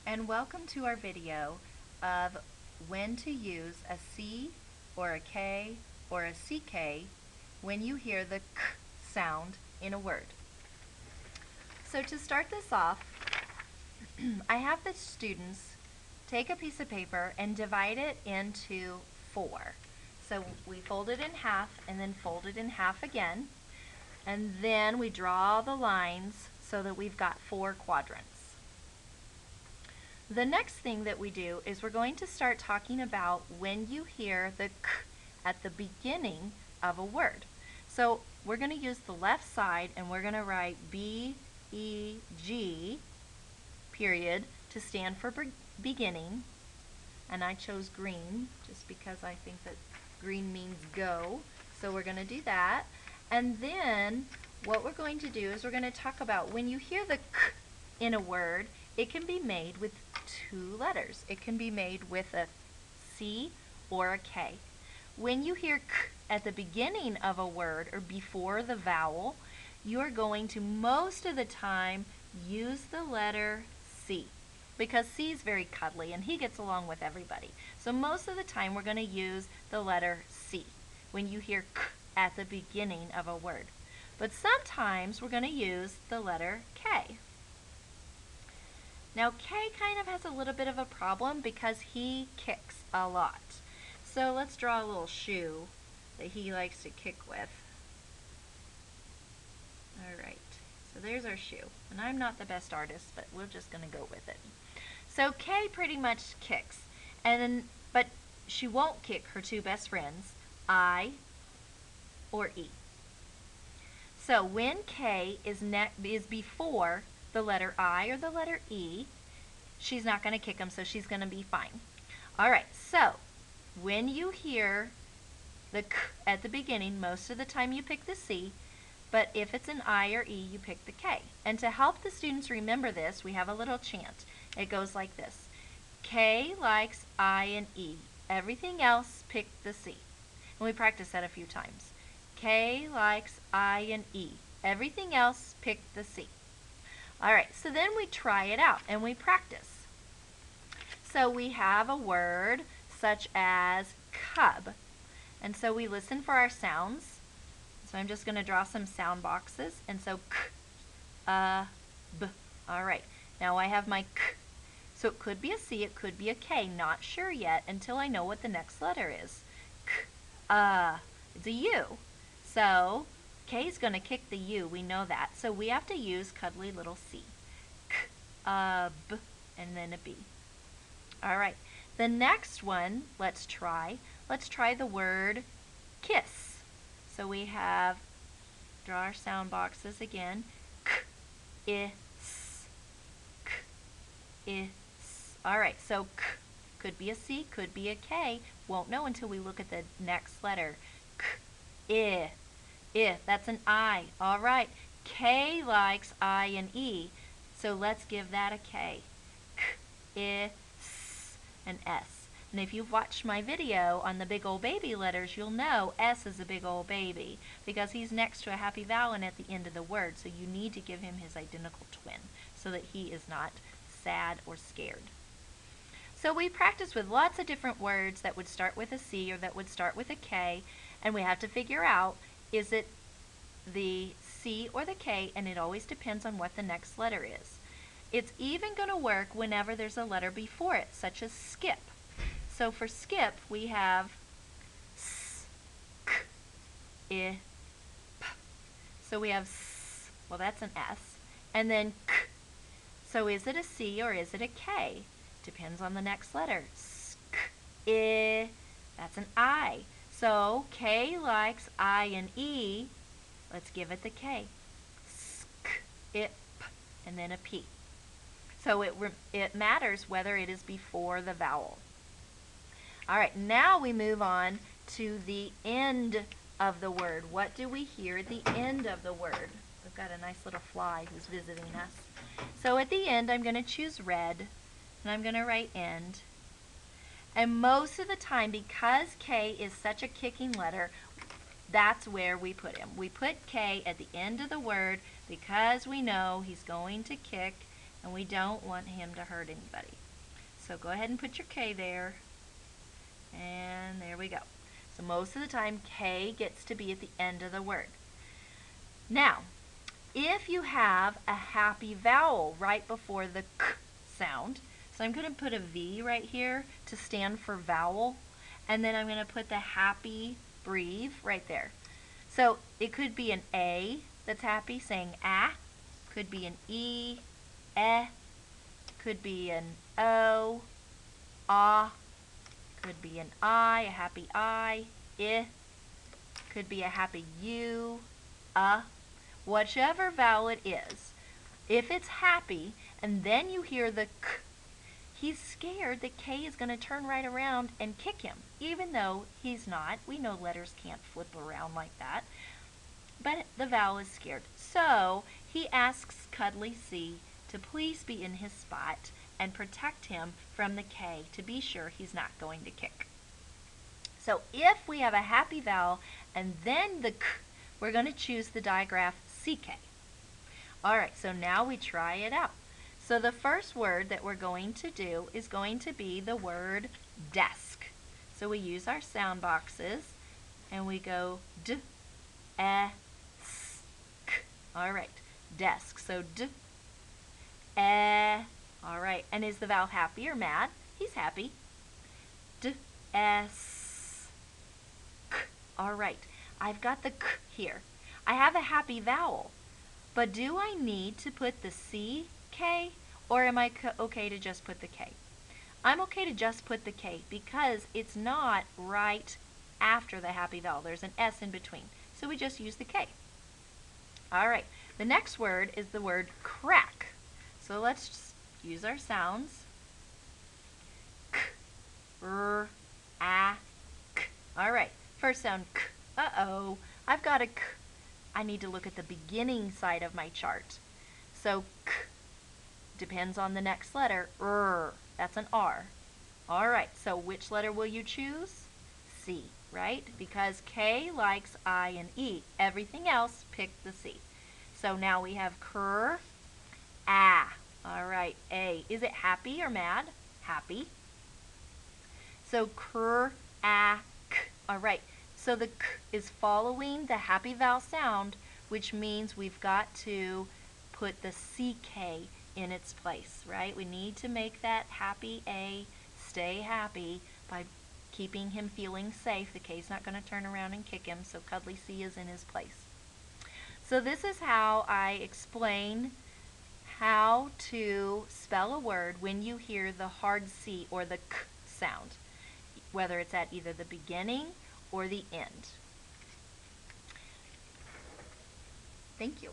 and welcome to our video of when to use a C or a K or a CK when you hear the K sound in a word. So to start this off, I have the students take a piece of paper and divide it into 4. So we fold it in half and then fold it in half again, and then we draw the lines so that we've got 4 quadrants. The next thing that we do is we're going to start talking about when you hear the K at the beginning of a word. So we're going to use the left side and we're going to write B-E-G period to stand for beginning, and I chose green just because I think that green means go, so we're going to do that. And then what we're going to do is we're going to talk about when you hear the K in a word, it can be made with 2 letters. It can be made with a C or a K. When you hear K at the beginning of a word or before the vowel, you're going to most of the time use the letter C, because C is very cuddly and he gets along with everybody. So most of the time we're going to use the letter C when you hear K at the beginning of a word. But sometimes we're going to use the letter K. Now K kind of has a little bit of a problem because he kicks a lot. So let's draw a little shoe that he likes to kick with. Alright, so there's our shoe. And I'm not the best artist, but we're just going to go with it. So K pretty much kicks, but she won't kick her 2 best friends, I or E. So when K is before the letter I or the letter E, she's not going to kick them, so she's going to be fine. Alright, so when you hear the K at the beginning, most of the time you pick the C, but if it's an I or E, you pick the K. And to help the students remember this, we have a little chant. It goes like this: K likes I and E. Everything else, pick the C. And we practice that a few times. K likes I and E. Everything else, pick the C. Alright, so then we try it out and we practice. So we have a word such as cub. And so we listen for our sounds. So I'm just going to draw some sound boxes. And so K, B. Alright, now I have my K. So it could be a C, it could be a K. Not sure yet until I know what the next letter is. K, it's a U. So K is going to kick the U, we know that. So we have to use cuddly little C. K, B, and then a B. Alright, the next one, let's try the word kiss. So we have, draw our sound boxes again. K, is, K, is. Alright, so K could be a C, could be a K. Won't know until we look at the next letter. K, I, that's an I. Alright, K likes I and E, so let's give that a K. K, I, S, and S. And if you've watched my video on the big old baby letters, you'll know S is a big old baby because he's next to a happy vowel and at the end of the word, so you need to give him his identical twin so that he is not sad or scared. So we practice with lots of different words that would start with a C or that would start with a K, and we have to figure out, is it the C or the K, and it always depends on what the next letter is. It's even going to work whenever there's a letter before it, such as skip. So for skip, we have S, K, I, P. So we have S, well that's an S, and then K. So is it a C or is it a K? Depends on the next letter. Sk, I, that's an I. So K likes I and E. Let's give it the K. Sk, I, P, and then a P. So it matters whether it is before the vowel. Alright, now we move on to the end of the word. What do we hear at the end of the word? We've got a nice little fly who's visiting us. So at the end, I'm going to choose red, and I'm going to write end. And most of the time, because K is such a kicking letter, that's where we put him. We put K at the end of the word because we know he's going to kick and we don't want him to hurt anybody. So go ahead and put your K there, and there we go. So most of the time, K gets to be at the end of the word. Now, if you have a happy vowel right before the K sound, so I'm going to put a V right here to stand for vowel, and then I'm going to put the happy breathe right there. So it could be an A that's happy, saying ah, could be an E, eh, could be an O, ah, could be an I, a happy I, could be a happy U, whichever vowel it is. If it's happy and then you hear the K, he's scared that K is going to turn right around and kick him, even though he's not. We know letters can't flip around like that. But the vowel is scared. So he asks Cuddly C to please be in his spot and protect him from the K to be sure he's not going to kick. So if we have a happy vowel and then the K, we're going to choose the digraph CK. Alright, so now we try it out. So the first word that we're going to do is going to be the word desk. So we use our sound boxes and we go d, e, s, k. Alright, desk. So d, e. Alright, and is the vowel happy or mad? He's happy. D, s, k. Alright, I've got the k here. I have a happy vowel, but do I need to put the CK or am I okay to just put the K? I'm okay to just put the K because it's not right after the happy vowel. There's an S in between, so we just use the K. Alright, the next word is the word crack. So let's just use our sounds. K, r, a, k. Alright, first sound K. Uh-oh, I've got a K. I need to look at the beginning side of my chart. So K depends on the next letter. R, that's an R. Alright, so which letter will you choose? C, right? Because K likes I and E. Everything else, pick the C. So now we have cr, a. Alright, A. Is it happy or mad? Happy. So cr, a, k. Alright. So the K is following the happy vowel sound, which means we've got to put the CK in its place, right? We need to make that happy A stay happy by keeping him feeling safe. The K's not going to turn around and kick him, so Cuddly C is in his place. So this is how I explain how to spell a word when you hear the hard C or the K sound, whether it's at either the beginning or the end. Thank you.